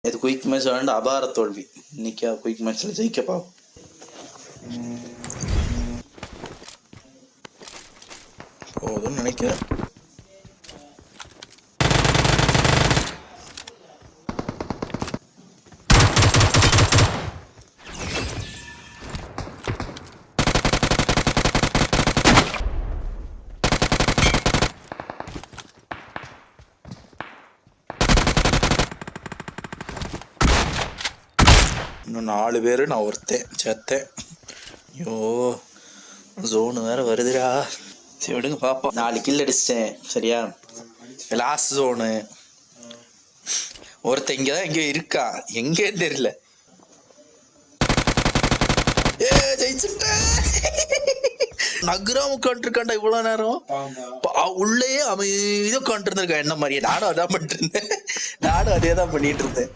இது quick match விளாண்டு அபார தோல்வி. இன்னைக்கு குயிக் மேட்ச்ல ஜெயிக்க பார்ப்போம். போதும்னு நினைக்கிறேன். இன்னும் 4 பேர், நான் ஒருத்தன் செத்தேன். ஐயோ, ஜோனு வேற வருதுடா. சரி விடுங்க பார்ப்போம். 4 கில் அடிச்சிட்டேன். சரியா, லாஸ்ட் ஜோனு. ஒருத்தன் இங்கே தான் எங்கேயோ இருக்கா, எங்கேன்னு தெரியல. ஜெயிச்சுட்டேன். நகரம் உட்காந்துருக்காண்டா இவ்வளோ நேரம். உள்ளேயே அமைதியாக உட்காந்துருந்துருக்கேன். என்ன மாதிரியே நானும் அதான் பண்ணிட்டு இருந்தேன். நானும் அதே தான் பண்ணிட்டு இருந்தேன்.